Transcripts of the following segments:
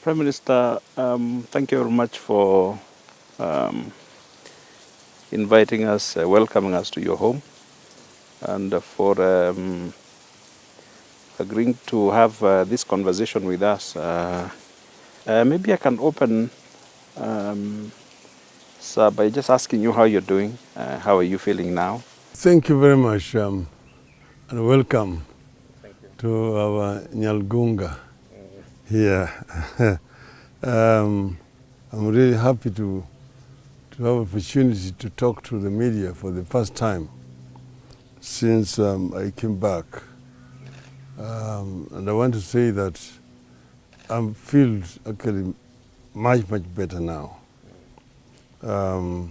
Prime Minister, thank you very much for inviting us, welcoming us to your home, and for agreeing to have this conversation with us. Maybe I can open, sir, by just asking you how you're doing. How are you feeling now? Thank you very much, and welcome to our Nyalgunga here. I'm really happy to have opportunity to talk to the media for the first time since I came back. And I want to say that I feel actually much better now. I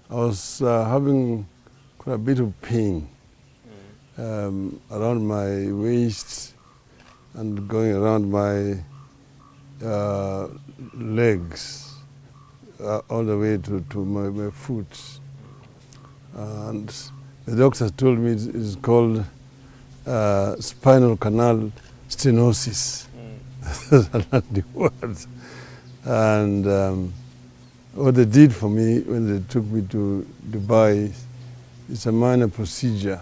was having quite a bit of pain around my waist and going around my legs all the way to my foot. And the doctor told me it's called spinal canal stenosis. Those are not the words. And what they did for me when they took me to Dubai, it's a minor procedure.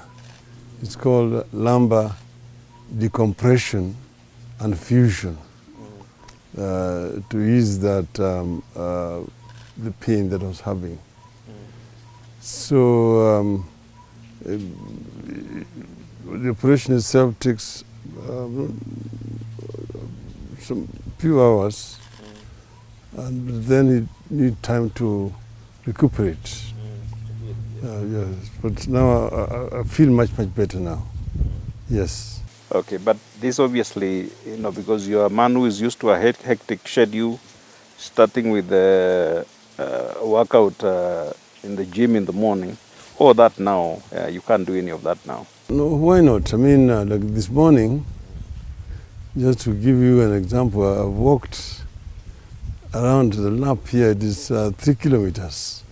It's called lumbar decompression and fusion to ease that the pain that I was having. So the operation itself takes some few hours, and then you need time to recuperate. Yes, but now I feel much better now. Yes. Okay, but this obviously, because you're a man who is used to a hectic schedule, starting with the workout in the gym in the morning, all that now, you can't do any of that now. No, why not? I mean, like this morning, just to give you an example, I walked around the lap here. It is 3 kilometers.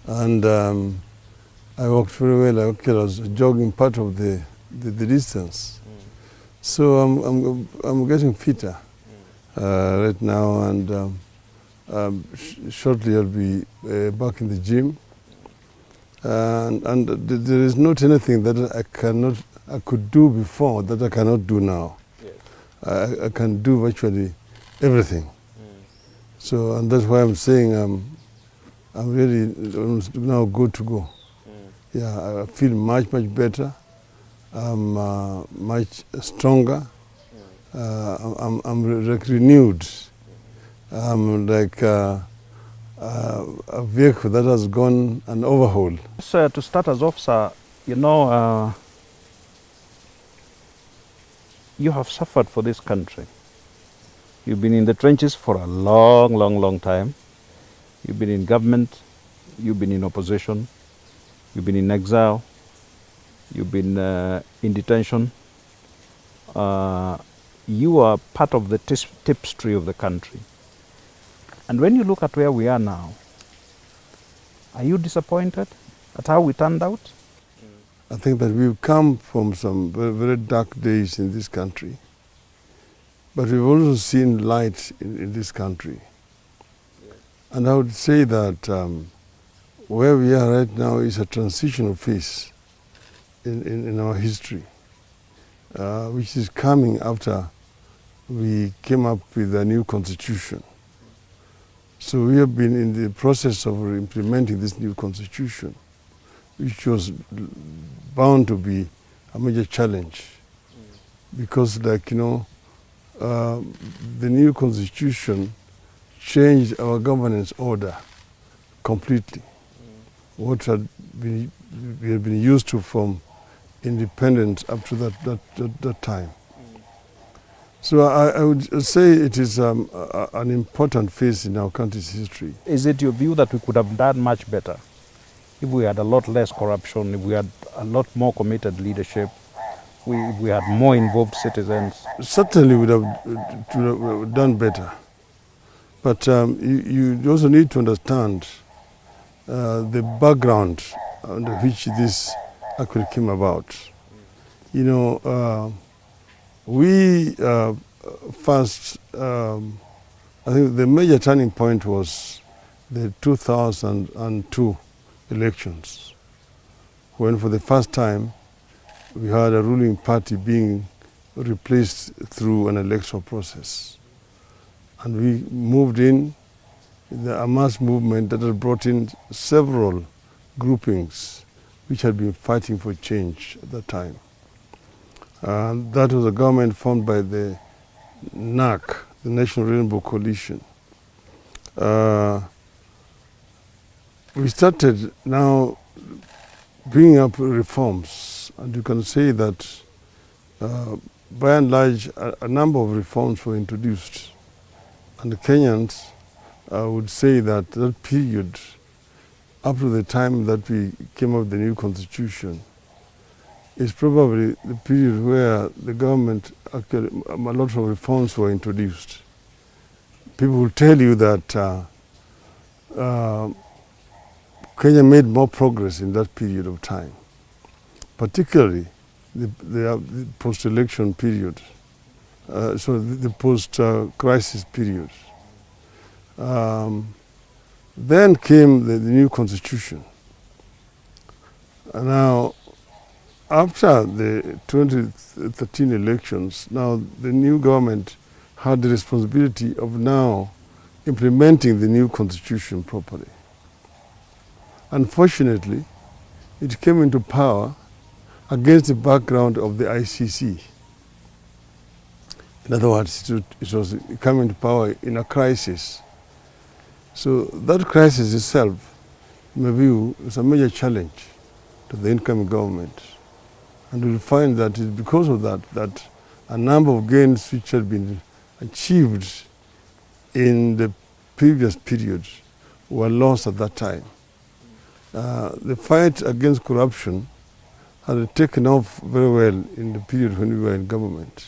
And I walked very well. I was jogging part of the distance. So I'm getting fitter right now, and shortly I'll be back in the gym. And there is not anything that I could do before that I cannot do now. Yes. I can do virtually everything. So, and that's why I'm saying I'm really now good to go. Yeah, I feel much better. I'm much stronger. I'm like renewed. I'm like a vehicle that has gone an overhaul. So to start us off, sir, you have suffered for this country. You've been in the trenches for a long time. You've been in government, you've been in opposition, you've been in exile, you've been in detention. You are part of the tapestry of the country. And when you look at where we are now, are you disappointed at how we turned out? I think that we've come from some very dark days in this country. But we've also seen light in this country. And I would say that where we are right now is a transitional phase in our history, which is coming after we came up with a new constitution. So we have been in the process of implementing this new constitution, which was bound to be a major challenge. Because the new constitution changed our governance order completely. What we have been used to from independence up to that time. So I would say it is an important phase in our country's history. Is it your view that we could have done much better if we had a lot less corruption, if we had a lot more committed leadership, if we had more involved citizens? Certainly we would have done better. But you also need to understand the background under which this actually came about. We first I think the major turning point was the 2002 elections, when for the first time we had a ruling party being replaced through an electoral process. And we moved in a mass movement that had brought in several groupings which had been fighting for change at that time. That was a government formed by the NAC, the National Rainbow Coalition. We started now bringing up reforms, and you can say that by and large a number of reforms were introduced. And the Kenyans would say that that period, up to the time that we came up with the new constitution, is probably the period where the government, actually, a lot of reforms were introduced. People will tell you that Kenya made more progress in that period of time, particularly the post-election period, the post-crisis period. Then came the new constitution. And now, after the 2013 elections, now the new government had the responsibility of now implementing the new constitution properly. Unfortunately, it came into power against the background of the ICC. In other words, it was coming into power in a crisis. So that crisis itself, in my view, is a major challenge to the incoming government. And we'll find that it's because of that a number of gains which had been achieved in the previous period were lost at that time. The fight against corruption had taken off very well in the period when we were in government.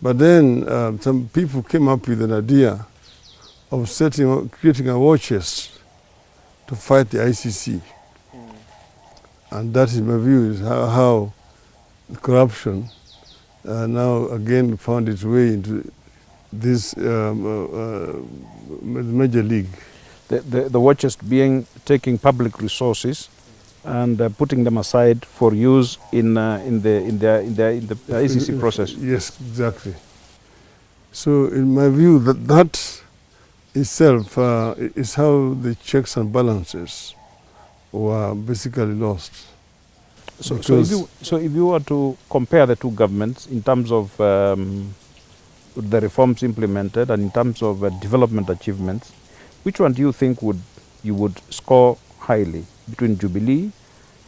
But then some people came up with an idea of creating a war chest to fight the ICC. And that, in my view, is how corruption now again found its way into this major league. The war chest being taking public resources and putting them aside for use in the ICC process. Yes, exactly. So, in my view, that itself is how the checks and balances were basically lost. So if you were to compare the two governments in terms of the reforms implemented and in terms of development achievements, which one do you think you would score highly between Jubilee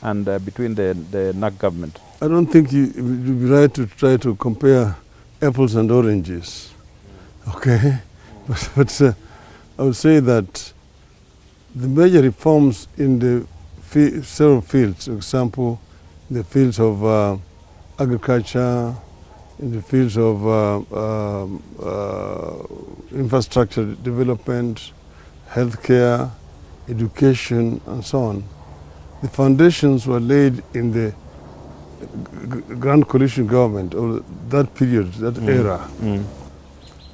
and between the NAC government? I don't think it would be right to try to compare apples and oranges. Okay, but I would say that the major reforms in the several fields, for example, in the fields of agriculture, in the fields of infrastructure development, healthcare, education, and so on, the foundations were laid in the Grand Coalition government, or that period, that era.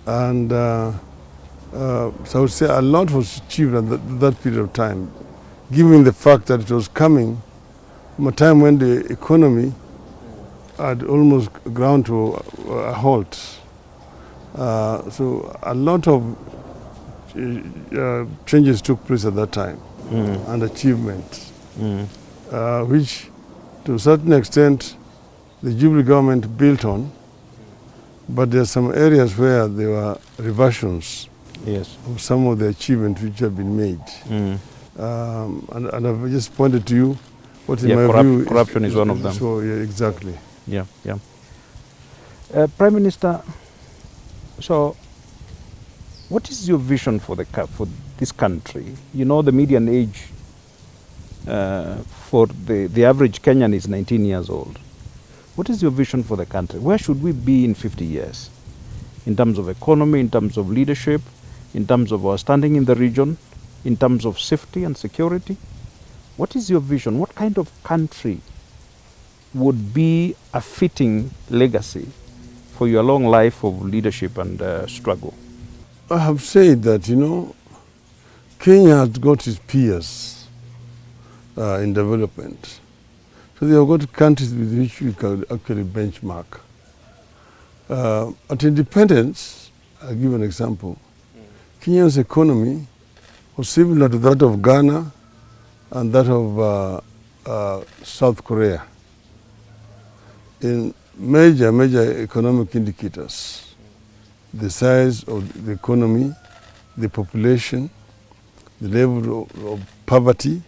And so I would say a lot was achieved at that period of time, given the fact that it was coming from a time when the economy had almost ground to a halt. So a lot of changes took place at that time and achievements, which to a certain extent the Jubilee government built on, but there are some areas where there were reversions of some of the achievements which have been made. And I've just pointed to you what in my view corruption is one of them. So, yeah, exactly. Yeah. Prime Minister, so what is your vision for this country? You know, the median age for the average Kenyan is 19 years old. What is your vision for the country? Where should we be in 50 years? In terms of economy, in terms of leadership, in terms of our standing in the region, in terms of safety and security? What is your vision? What kind of country would be a fitting legacy for your long life of leadership and struggle? I have said that, Kenya has got its peers in development. So they have got countries with which we can actually benchmark. At independence, I'll give an example. Kenya's economy was similar to that of Ghana and that of South Korea in major economic indicators. The size of the economy, the population, the level of poverty,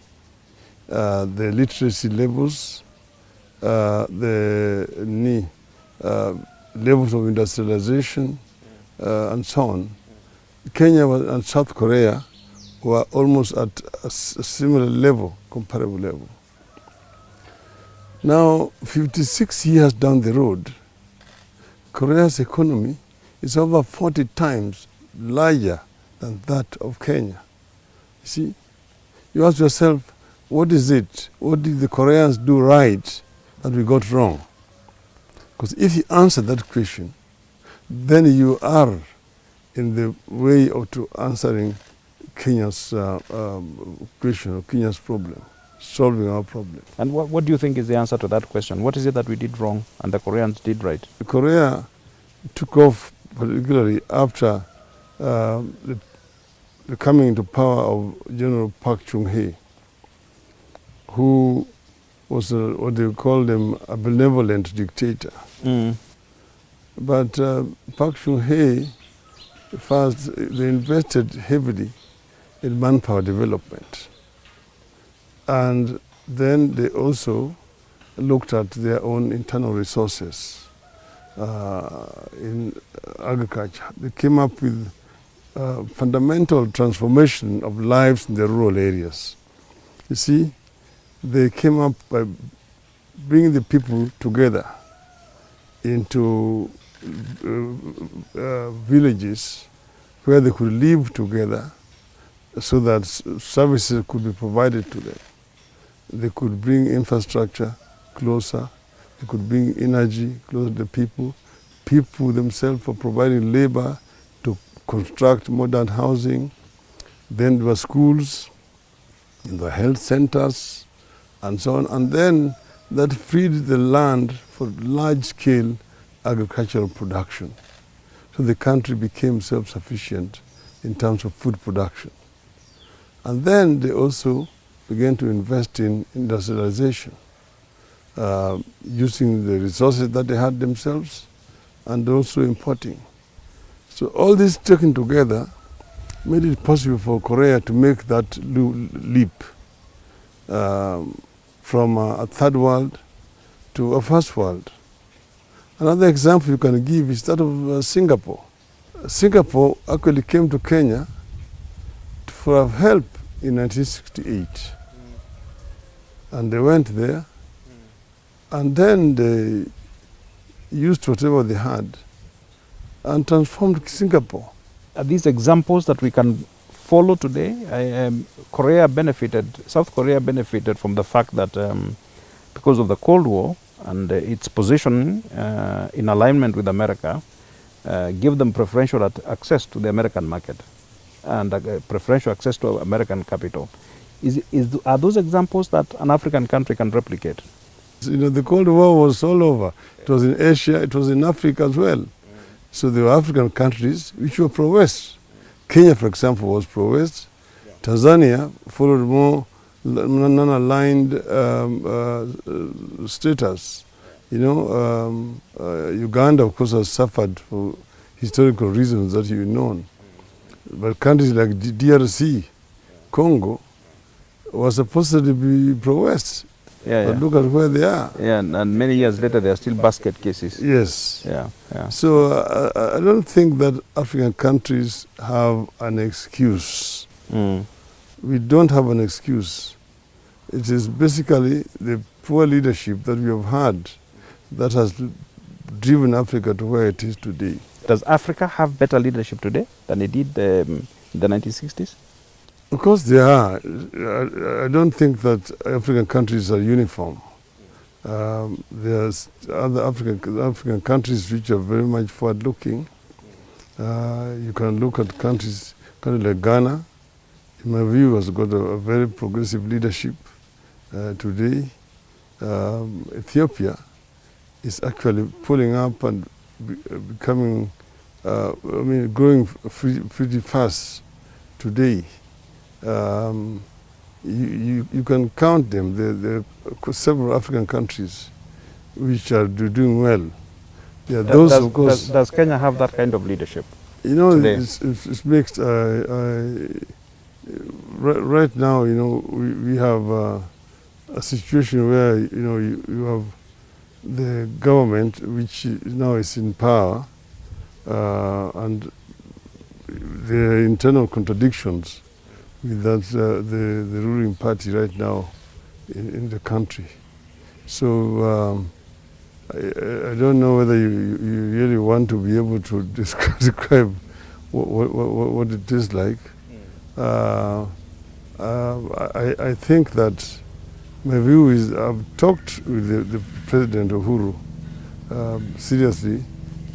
the literacy levels, the levels of industrialization, and so on. Kenya and South Korea were almost at a similar level, comparable level. Now, 56 years down the road, Korea's economy is over 40 times larger than that of Kenya. You see, you ask yourself, what is it? What did the Koreans do right that we got wrong? Because if you answer that question, then you are in the way of answering Kenya's question or Kenya's problem, solving our problem. And what do you think is the answer to that question? What is it that we did wrong and the Koreans did right? Korea took off particularly after the coming into power of General Park Chung-hee, who was what they called him a benevolent dictator. But Park Chung-hee, first, they invested heavily in manpower development. And then they also looked at their own internal resources in agriculture. They came up with fundamental transformation of lives in the rural areas. You see, they came up by bringing the people together into villages where they could live together so that services could be provided to them. They could bring infrastructure closer, they could bring energy closer to the people. People themselves were providing labor to construct modern housing. Then there were schools, and there were health centers, and so on. And then that freed the land for large-scale agricultural production. So the country became self-sufficient in terms of food production. And then they also began to invest in industrialization, using the resources that they had themselves and also importing. So all this taken together made it possible for Korea to make that leap from a third world to a first world. Another example you can give is that of Singapore. Singapore actually came to Kenya for help in 1968. And they went there, and then they used whatever they had and transformed Singapore. Are these examples that we can follow today? South Korea benefited from the fact that because of the Cold War and its position in alignment with America, give them preferential access to the American market and preferential access to American capital. Are those examples that an African country can replicate? The Cold War was all over. It was in Asia, it was in Africa as well. So there were African countries which were pro-West. Kenya, for example, was pro-West. Tanzania followed more non-aligned status. Uganda, of course, has suffered for historical reasons that you know. But countries like DRC, Congo, were supposed to be pro-West. But look at where they are. Yeah, and many years later, they are still basket cases. Yes. Yeah. So I don't think that African countries have an excuse. We don't have an excuse. It is basically the poor leadership that we have had that has driven Africa to where it is today. Does Africa have better leadership today than it did in the 1960s? Of course they are. I don't think that African countries are uniform. There's other African countries which are very much forward-looking, You can look at countries like Ghana. In my view, has got a very progressive leadership today. Ethiopia is actually pulling up and becoming, growing pretty fast today. You can count them. There are several African countries which are doing well. Yeah, those, of course. Does Kenya have that kind of leadership? You know, today? it's mixed. Right now, we have a situation where you have the government which now is in power, and there are internal contradictions with that the ruling party right now in the country. So I don't know whether you really want to be able to describe what it is like. I think that my view is I've talked with the President Uhuru seriously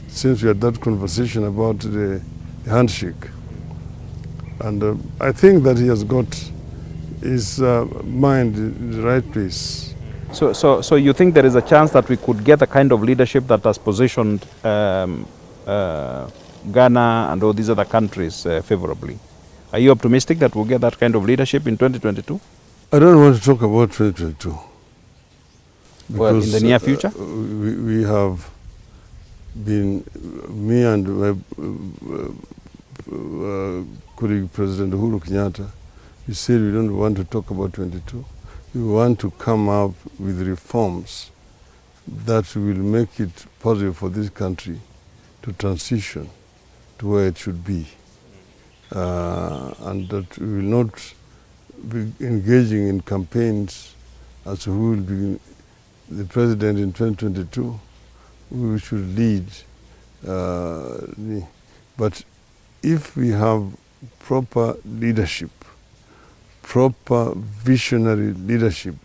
since we had that conversation about the handshake. And I think that he has got his mind in the right place. So you think there is a chance that we could get the kind of leadership that has positioned Ghana and all these other countries favorably? Are you optimistic that we'll get that kind of leadership in 2022? I don't want to talk about 2022. Well, in the near future? We have been, me and my colleague President Uhuru Kenyatta, we said we don't want to talk about 22. We want to come up with reforms that will make it possible for this country to transition to where it should be. And that we will not be engaging in campaigns as to who will be the president in 2022, who should lead. But if we have proper leadership, proper visionary leadership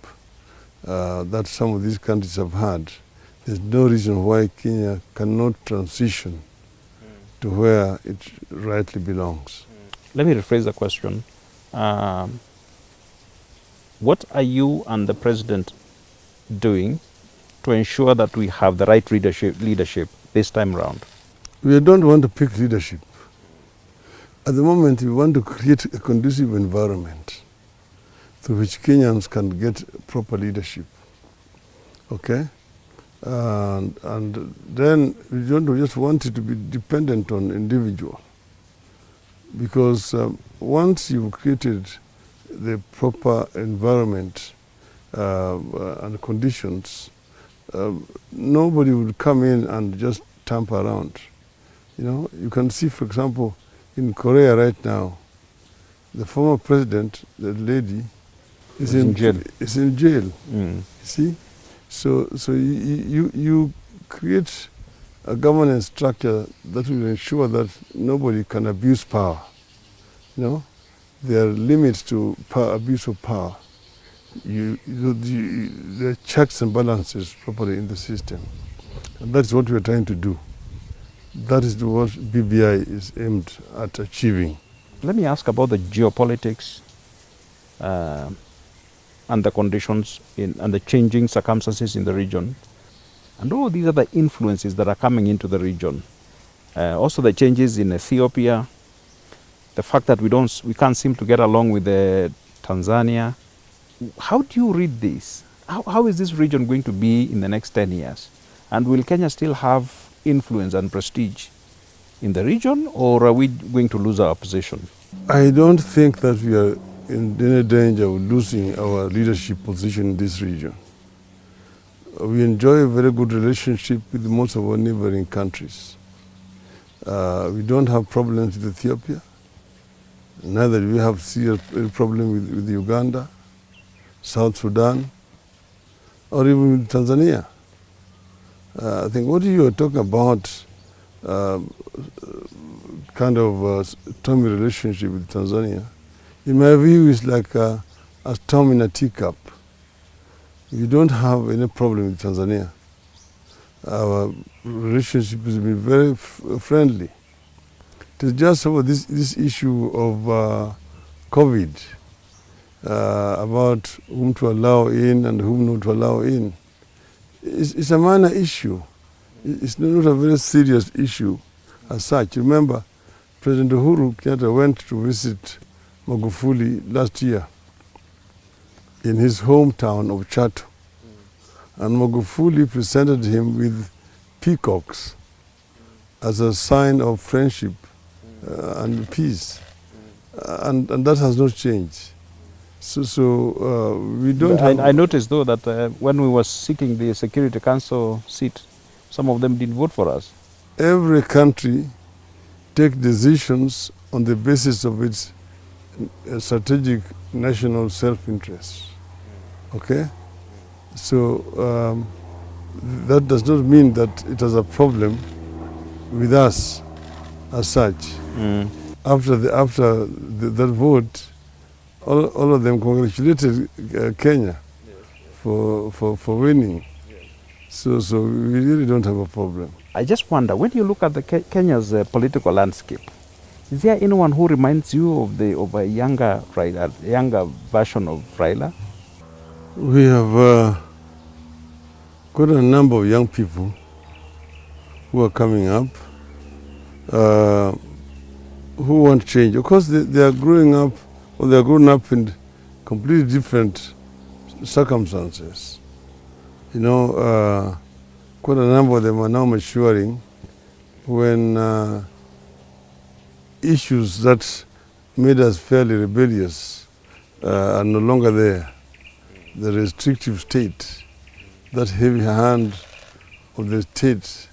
that some of these countries have had, there's no reason why Kenya cannot transition to where it rightly belongs. Let me rephrase the question. What are you and the president doing to ensure that we have the right leadership this time around? We don't want to pick leadership. At the moment, we want to create a conducive environment through which Kenyans can get proper leadership. Okay? And then we don't just want it to be dependent on individual. Because once you've created the proper environment and conditions, nobody would come in and just tamper around. You can see, for example, in Korea right now, the former president, the lady, is in jail. Is in jail. You see, so you create a governance structure that will ensure that nobody can abuse power. There are limits to abuse of power. There are checks and balances properly in the system, and that's what we are trying to do. That is what BBI is aimed at achieving. Let me ask about the geopolitics and the conditions and the changing circumstances in the region, and all these other influences that are coming into the region. Also the changes in Ethiopia, the fact that we can't seem to get along with Tanzania. How do you read this? How is this region going to be in the next 10 years? And will Kenya still have influence and prestige in the region, or are we going to lose our position? I don't think that we are in any danger of losing our leadership position in this region. We enjoy a very good relationship with most of our neighboring countries. We don't have problems with Ethiopia. Neither do we have serious problem with Uganda, South Sudan, or even with Tanzania. I think what you are talking about, kind of stormy relationship with Tanzania, in my view is like a storm in a teacup. We don't have any problem with Tanzania. Our relationship has been very friendly. is just over this issue of COVID, about whom to allow in and whom not to allow in. It's a minor issue. It's not a very serious issue as such. Remember, President Uhuru Kenyatta went to visit Magufuli last year in his hometown of Chato. And Magufuli presented him with peacocks as a sign of friendship and peace. And that has not changed. So we don't have... I noticed, though, that when we were seeking the Security Council seat, some of them didn't vote for us. Every country takes decisions on the basis of its strategic national self-interest. Okay? So that does not mean that it has a problem with us as such. After that vote, all of them congratulated Kenya for winning. So we really don't have a problem. I just wonder, when you look at the Kenya's political landscape, is there anyone who reminds you of a younger version of Raila? We have got a number of young people who are coming up, who want change. Of course, they are growing up, or they are grown up in completely different circumstances. You know, quite a number of them are now maturing when issues that made us fairly rebellious are no longer there. The restrictive state, that heavy hand of the state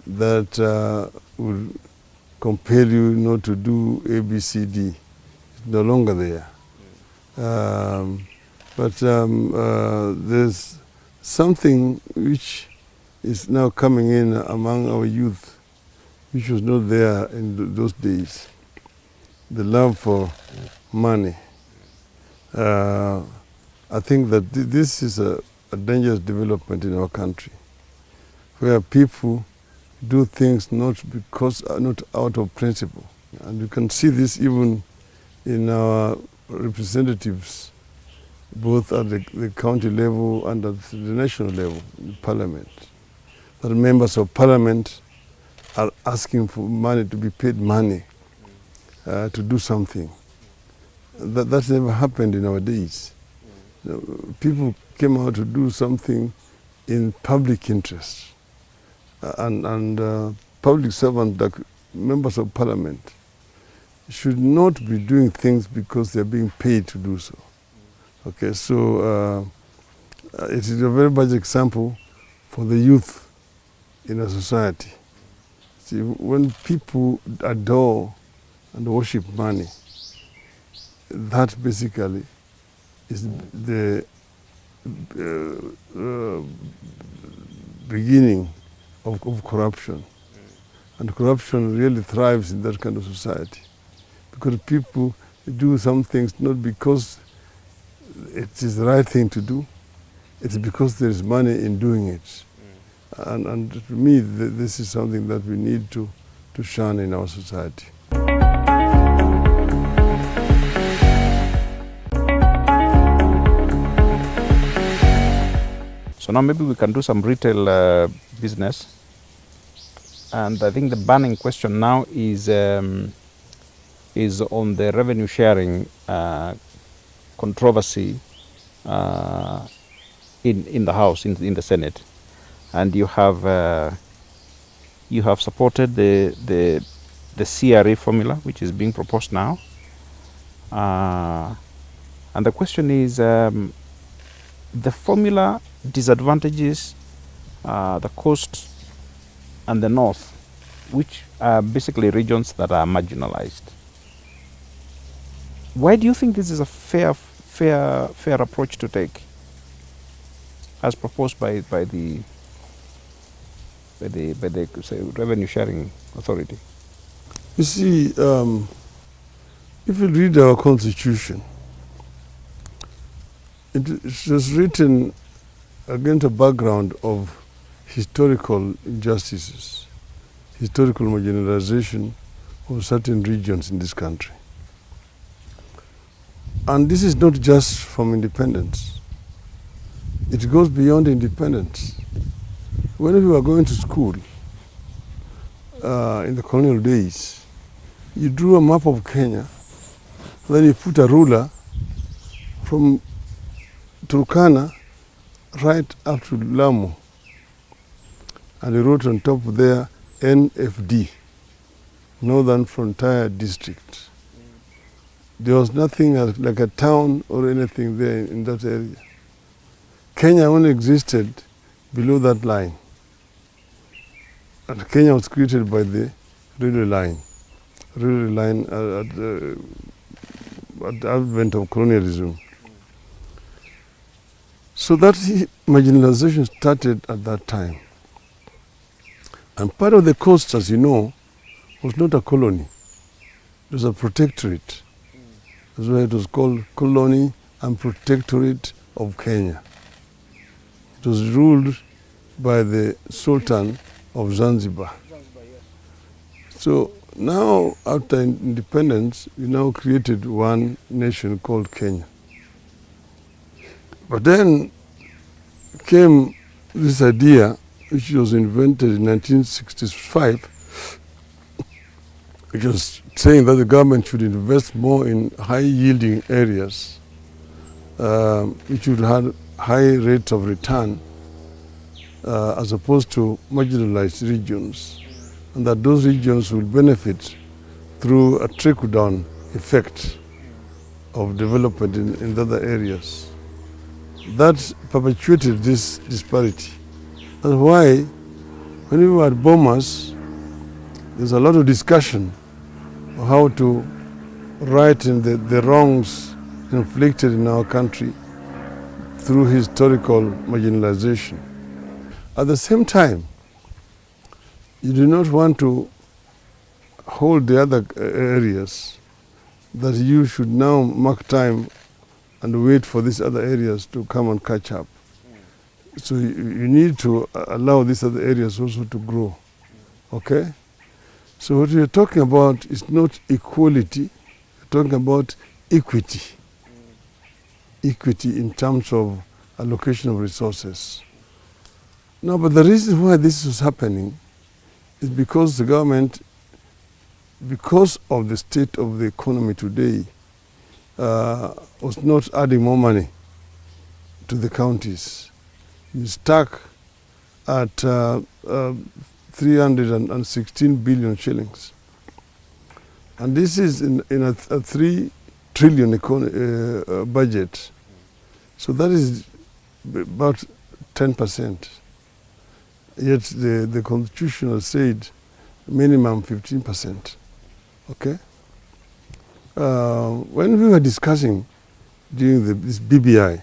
that would compel you not to do A, B, C, D, is no longer there. But there's something which is now coming in among our youth, which was not there in those days. The love for money. I think that this is a dangerous development in our country, where people do things not out of principle. And you can see this even in our representatives, both at the county level and at the national level, in parliament. That members of parliament are asking for money, to be paid money to do something. That never happened in our days. People came out to do something in public interest. And public servants, like members of parliament, should not be doing things because they're being paid to do so. Okay, so it is a very bad example for the youth in a society. See, when people adore and worship money, that basically is the beginning of corruption. And corruption really thrives in that kind of society, because people do some things not because it is the right thing to do, it's because there is money in doing it. And to me, this is something that we need to shun in our society. So now maybe we can do some retail business. And I think the burning question now is on the revenue sharing controversy in the House, in the Senate. And you have supported the CRA formula, which is being proposed now. And the question is, the formula disadvantages the coast and the north, which are basically regions that are marginalized. Why do you think this is a fair approach to take, as proposed by the say, revenue sharing authority? You see, if you read our constitution, it was written against a background of historical injustices, historical marginalization of certain regions in this country. And this is not just from independence. It goes beyond independence. When we were going to school in the colonial days, you drew a map of Kenya, then you put a ruler from Turkana right up to Lamu, and you wrote on top there NFD, Northern Frontier District. There was nothing like a town or anything there in that area. Kenya only existed below that line. And Kenya was created by the railway line at the advent of colonialism. So that marginalization started at that time. And part of the coast, as you know, was not a colony. It was a protectorate. That's why it was called Colony and Protectorate of Kenya. It was ruled by the Sultan of Zanzibar. So now, after independence, we now created one nation called Kenya. But then came this idea, which was invented in 1965, which was saying that the government should invest more in high-yielding areas, which would have high rates of return, as opposed to marginalized regions, and that those regions will benefit through a trickle-down effect of development in the other areas. That perpetuated this disparity. That's why when we were at Bomas, there's a lot of discussion on how to right in the wrongs inflicted in our country through historical marginalization. At the same time, you do not want to hold the other areas, that you should now mark time and wait for these other areas to come and catch up. So you need to allow these other areas also to grow, okay? So what we are talking about is not equality, we're talking about equity. Equity in terms of allocation of resources. Now, but the reason why this is happening is because the government, because of the state of the economy today, was not adding more money to the counties. It's stuck at 316 billion shillings. And this is in a 3 trillion budget. So that is about 10%. Yet the constitution has said minimum 15%. Okay? When we were discussing during this BBI,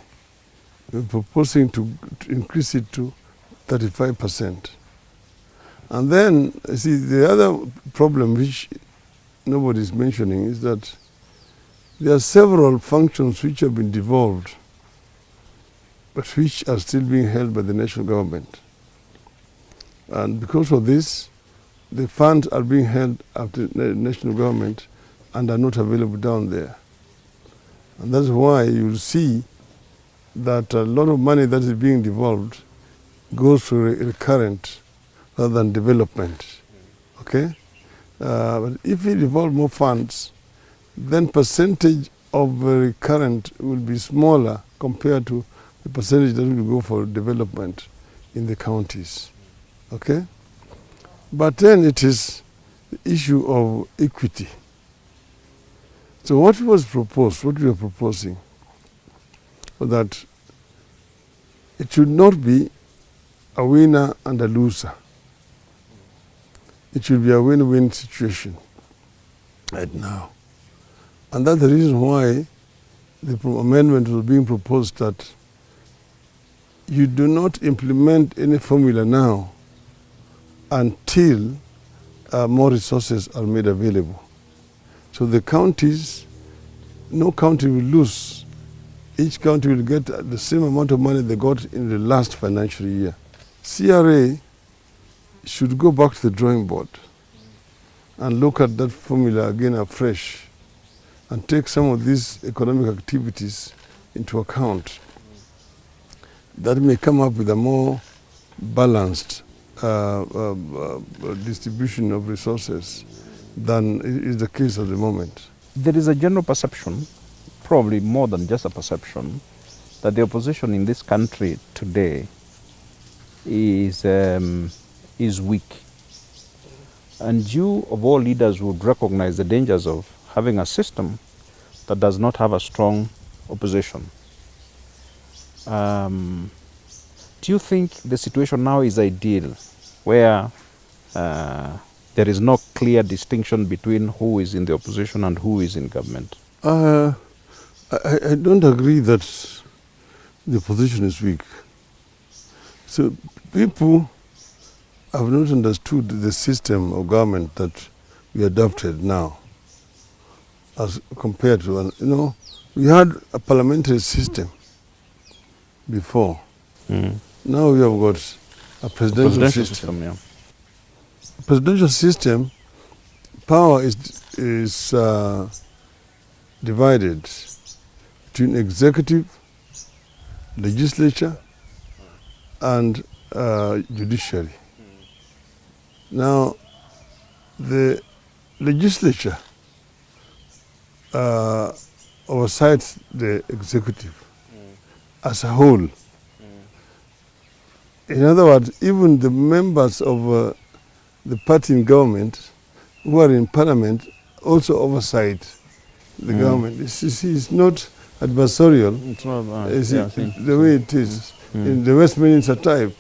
we were proposing to increase it to 35%. And then, see, the other problem which nobody is mentioning is that there are several functions which have been devolved, but which are still being held by the national government. And because of this, the funds are being held up to the national government and are not available down there. And that's why you'll see that a lot of money that is being devolved goes to recurrent rather than development, okay? But if we devolve more funds, then percentage of recurrent will be smaller compared to the percentage that will go for development in the counties, okay? But then it is the issue of equity. So what was proposed, what we are proposing, was that it should not be a winner and a loser. It should be a win-win situation right now. And that's the reason why the amendment was being proposed, that you do not implement any formula now until more resources are made available. So the counties, no county will lose. Each county will get the same amount of money they got in the last financial year. CRA should go back to the drawing board and look at that formula again afresh and take some of these economic activities into account, that may come up with a more balanced distribution of resources than is the case at the moment. There is a general perception, probably more than just a perception, that the opposition in this country today is weak. And you, of all leaders, would recognize the dangers of having a system that does not have a strong opposition. Do you think the situation now is ideal, where there is no clear distinction between who is in the opposition and who is in government? I don't agree that the opposition is weak. So people have not understood the system of government that we adopted now as compared to, we had a parliamentary system before. Now we have got a presidential system. Yeah. Presidential system, power is divided between executive, legislature, and judiciary. Now, the legislature oversights the executive as a whole. In other words, even the members of the party in government who are in parliament also oversight the government. It's not adversarial. It's not the way it is in the Westminster type,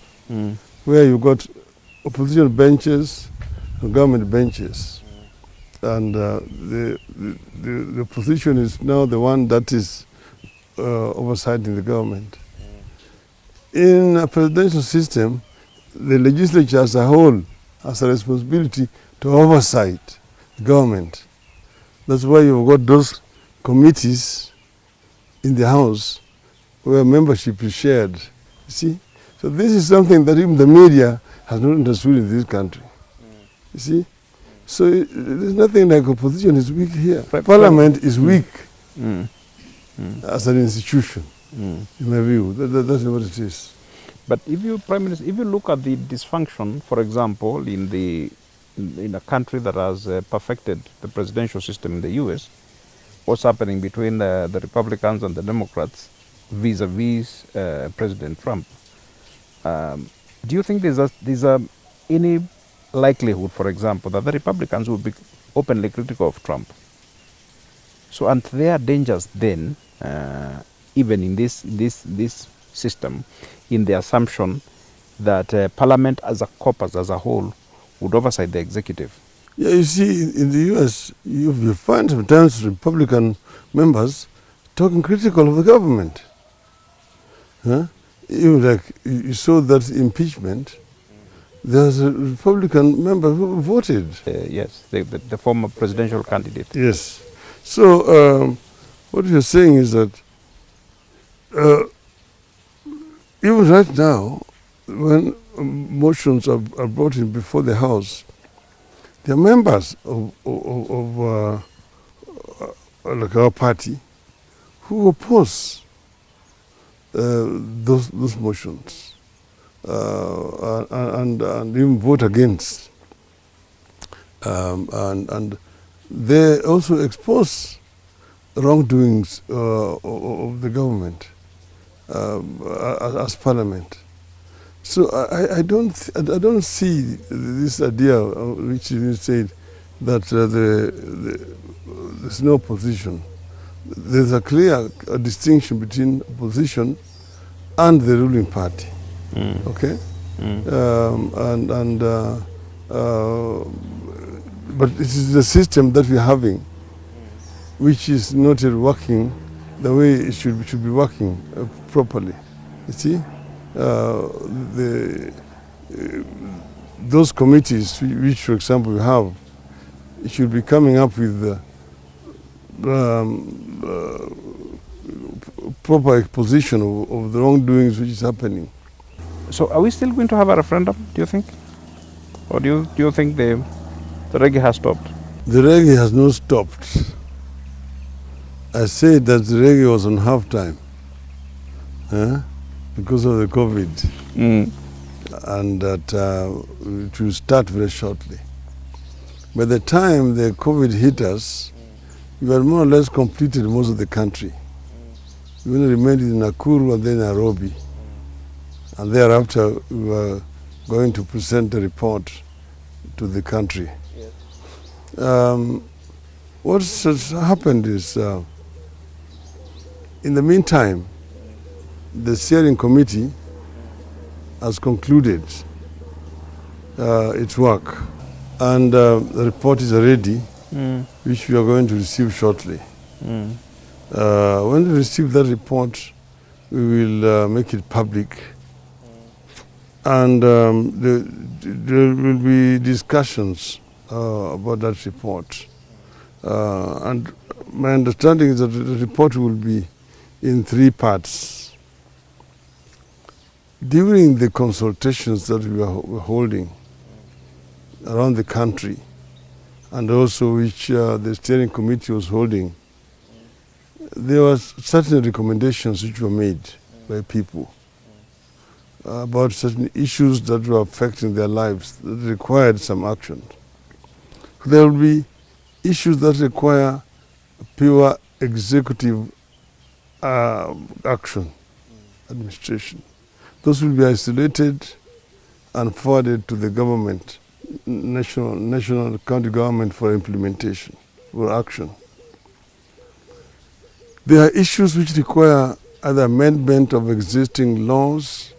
where you got opposition benches and government benches, and the opposition is now the one that is oversighting the government. In a presidential system, the legislature as a whole has a responsibility to oversight the government. That's why you've got those committees in the House where membership is shared. You see? So this is something that even the media has not understood in this country. You see? So there's nothing like opposition is weak here. Parliament is weak as an institution, in my view. That's what it is. But if you, Prime Minister, if you look at the dysfunction, for example, in a country that has perfected the presidential system in the US, what's happening between the Republicans and the Democrats vis-a-vis President Trump, do you think there's any likelihood, for example, that the Republicans will be openly critical of Trump? So, and there are dangers then, even in this system, in the assumption that Parliament as a corpus, as a whole, would oversight the executive. Yeah, you see, in the US, you find sometimes Republican members talking critical of the government. Even like you saw that impeachment, there's a Republican member who voted. Yes, the former presidential candidate. Yes. So what you're saying is that even right now, when motions are brought in before the House, there are members of like our party who oppose those motions and even vote against, and they also expose wrongdoings of the government as Parliament. So I don't see this idea which you said that there's no opposition. There's a clear distinction between opposition and the ruling party. Okay, but it is the system that we're having, which is not working the way it should be working properly. You see, those committees, which, for example, we have, it should be coming up with proper exposition of the wrongdoings which is happening. So, are we still going to have a referendum? Do you think, or do you think the reggae has stopped? The reggae has not stopped. I said that the reggae was on half time because of the COVID, and that it will start very shortly. By the time the COVID hit us, we had more or less completed most of the country. We only remained in Nakuru and then Nairobi. And thereafter, we were going to present the report to the country. Yes. What has happened is, in the meantime, the steering committee has concluded its work, and the report is ready, which we are going to receive shortly. When we receive that report, we will make it public, and there will be discussions about that report. And my understanding is that the report will be in 3 parts. During the consultations that we were holding around the country, and also which the steering committee was holding, there were certain recommendations which were made by people about certain issues that were affecting their lives that required some action. There will be issues that require pure executive action, administration. Those will be isolated and forwarded to the government, national county government for implementation, for action. There are issues which require either amendment of existing laws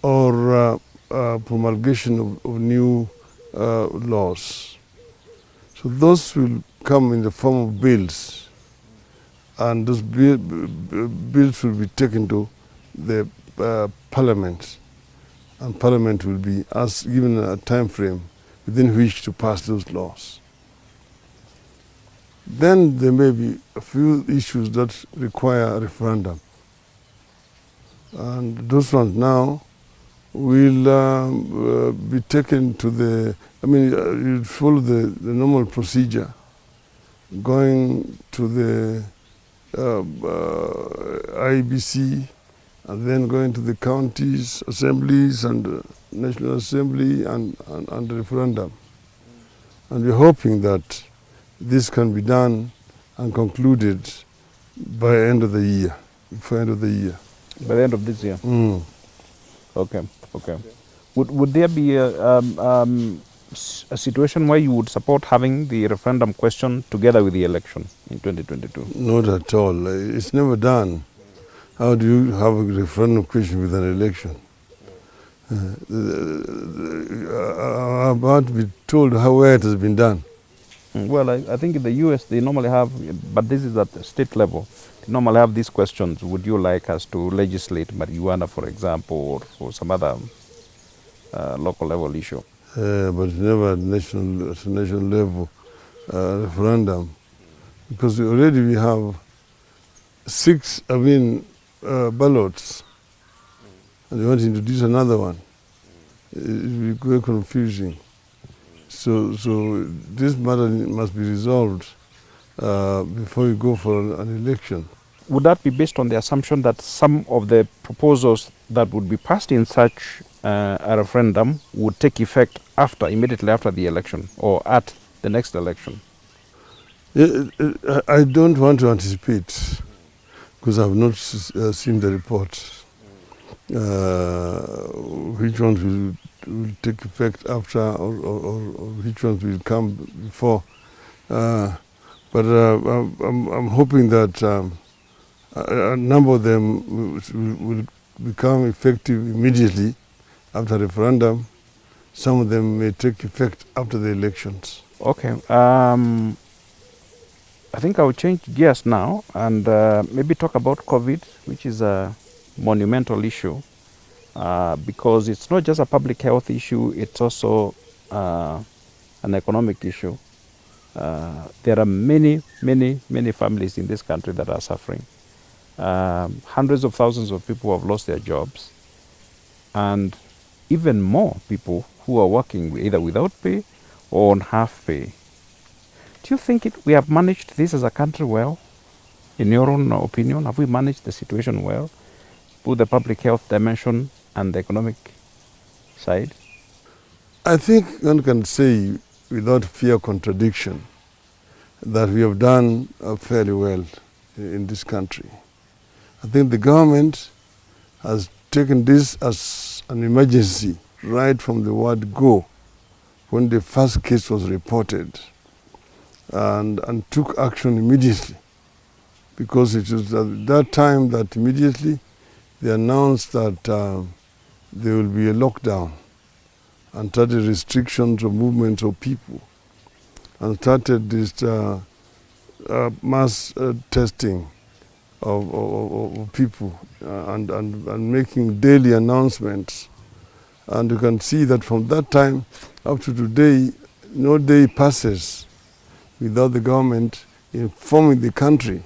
or promulgation of new laws. So those will come in the form of bills, and those bills will be taken to the Parliament, and Parliament will be given a time frame within which to pass those laws. Then there may be a few issues that require a referendum, and those ones now will be taken to the, you follow the normal procedure, going to the IBC, and then going to the counties, assemblies, and National Assembly, and the referendum. And we're hoping that this can be done and concluded by end of the year, before end of the year. By the end of this year? Okay. Would there be a situation where you would support having the referendum question together with the election in 2022? Not at all. It's never done. How do you have a referendum question with an election? I'm about to be told where it has been done. Well, I think in the US they normally have, but this is at the state level, they normally have these questions. Would you like us to legislate marijuana, for example, or some other local level issue? But never at national level referendum, because already we have 6 ballots, and we want to introduce another one. It will be very confusing. So this matter must be resolved before we go for an election. Would that be based on the assumption that some of the proposals that would be passed in such a referendum would take effect immediately after the election or at the next election? I don't want to anticipate, because I have not seen the report. Which ones will take effect after, or which ones will come before. But I'm hoping that a number of them will become effective immediately after referendum. Some of them may take effect after the elections. Okay. I think I will change gears now and maybe talk about COVID, which is a monumental issue because it's not just a public health issue, it's also an economic issue. There are many families in this country that are suffering. Hundreds of thousands of people have lost their jobs, and even more people who are working either without pay or on half pay. Do you think we have managed this as a country well? In your own opinion, have we managed the situation well? Both the public health dimension and the economic side? I think one can say without fear of contradiction that we have done fairly well in this country. I think the government has taken this as an emergency right from the word go when the first case was reported and took action immediately, because it was at that time that immediately they announced that there will be a lockdown and started restrictions of movements of people and started this mass testing of people and making daily announcements. And you can see that from that time up to today, no day passes without the government informing the country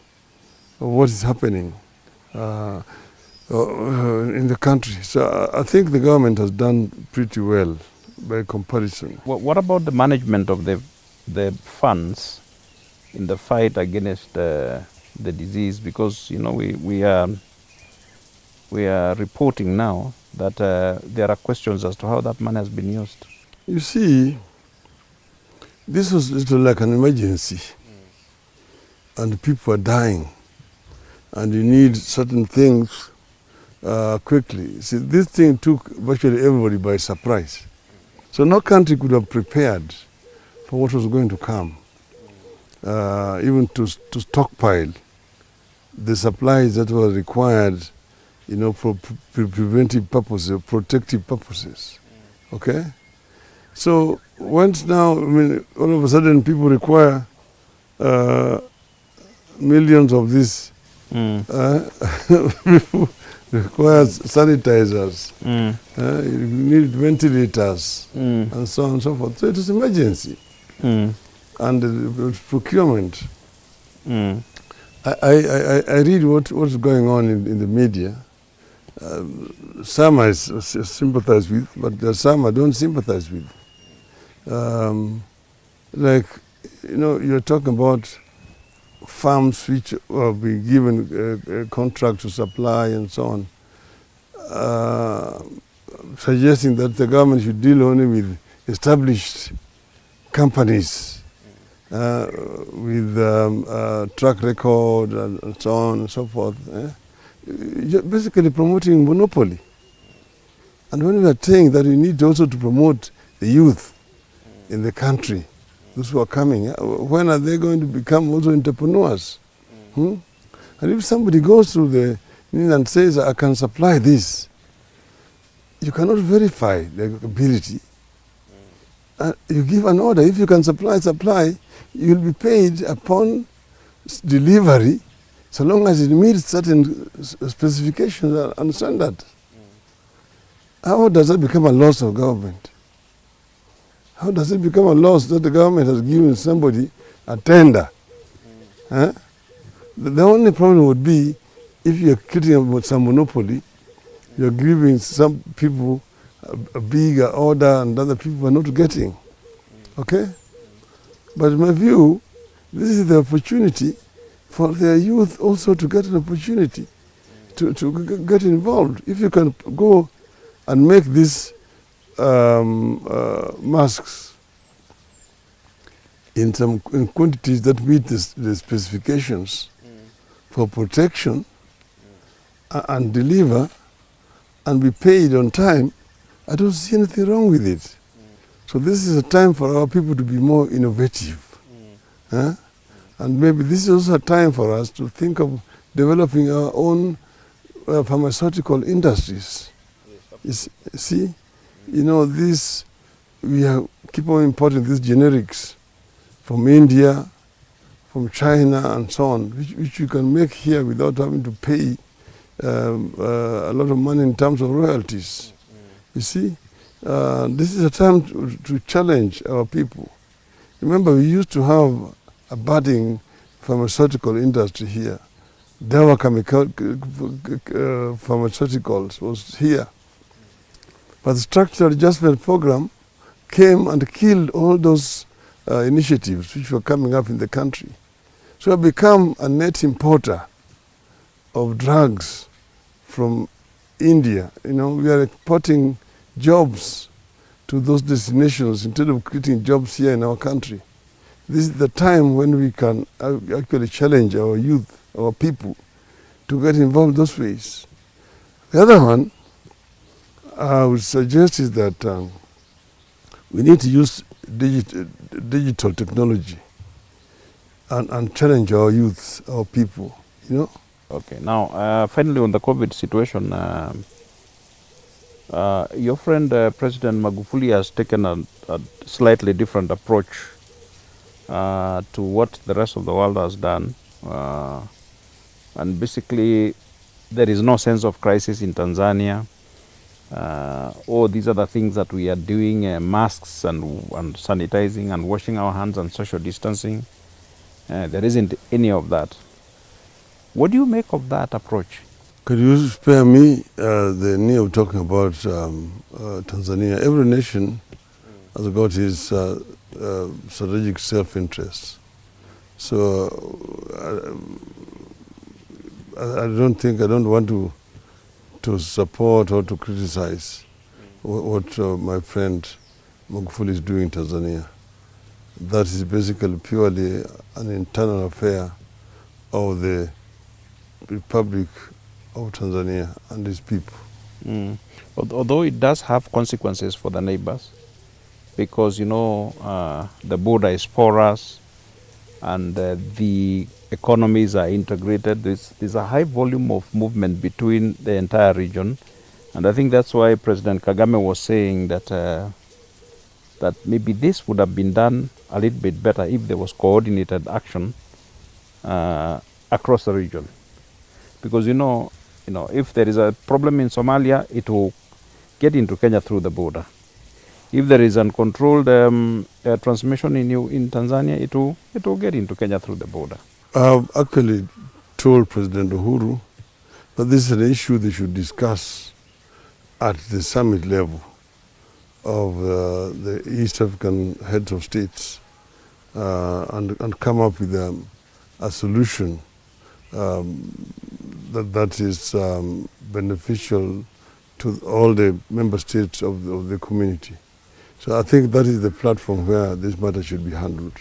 of what is happening in the country. So I think the government has done pretty well by comparison. What about the management of the funds in the fight against the disease? Because we are reporting now that there are questions as to how that money has been used. You see, this was like an emergency, and people are dying, and you need certain things quickly. See, this thing took virtually everybody by surprise. So no country could have prepared for what was going to come, even to stockpile the supplies that were required, for preventive purposes, protective purposes. Okay? So once now, all of a sudden people require millions of these people requires sanitizers, you need ventilators, and so on and so forth. So it is emergency. And procurement. I read what's going on in the media. Some I sympathize with, but there are some I don't sympathize with. You're talking about farms which will be given a contract to supply and so on, suggesting that the government should deal only with established companies with track record and so on and so forth. You're basically promoting monopoly. And when we are saying that we need also to promote the youth in the country, those who are coming, when are they going to become also entrepreneurs? And if somebody goes through the and says, I can supply this, you cannot verify the ability. You give an order. If you can supply, you'll be paid upon delivery, so long as it meets certain specifications and standards. How does that become a loss of government? How does it become a loss that the government has given somebody a tender? The only problem would be if you're creating some monopoly, you're giving some people a bigger order and other people are not getting. Okay? But in my view, this is the opportunity for their youth also to get an opportunity to get involved. If you can go and make these masks in quantities that meet the specifications for protection and deliver and be paid on time, I don't see anything wrong with it. So this is a time for our people to be more innovative. And maybe this is also a time for us to think of developing our own pharmaceutical industries. See, this, keep on importing these generics from India, from China and so on, which you can make here without having to pay a lot of money in terms of royalties. You see, this is a time to challenge our people. Remember, we used to have a budding pharmaceutical industry here. Dawa Pharmaceuticals was here. But the structural adjustment program came and killed all those initiatives which were coming up in the country. So I've become a net importer of drugs from India. You know, we are exporting jobs to those destinations instead of creating jobs here in our country. This is the time when we can actually challenge our youth, our people, to get involved those ways. The other one I would suggest is that we need to use digital technology and challenge our youth, our people, you know. Okay, now finally on the COVID situation, your friend President Magufuli has taken a slightly different approach to what the rest of the world has done. And basically, there is no sense of crisis in Tanzania. These are the things that we are doing, masks and sanitizing and washing our hands and social distancing. There isn't any of that. What do you make of that approach? Could you spare me the need of talking about Tanzania? Every nation has got his strategic self-interest. So I don't want to support or to criticize what my friend Magufuli is doing in Tanzania. That is basically purely an internal affair of the Republic of Tanzania and its people. Although it does have consequences for the neighbors, because you know the border is porous and the economies are integrated. There's a high volume of movement between the entire region, and I think that's why President Kagame was saying that that maybe this would have been done a little bit better if there was coordinated action across the region. Because you know, if there is a problem in Somalia, it will get into Kenya through the border. If there is uncontrolled transmission in Tanzania, it will get into Kenya through the border. I've actually told President Uhuru that this is an issue they should discuss at the summit level of the East African heads of states and come up with a solution that is beneficial to all the member states of the community. So I think that is the platform where this matter should be handled.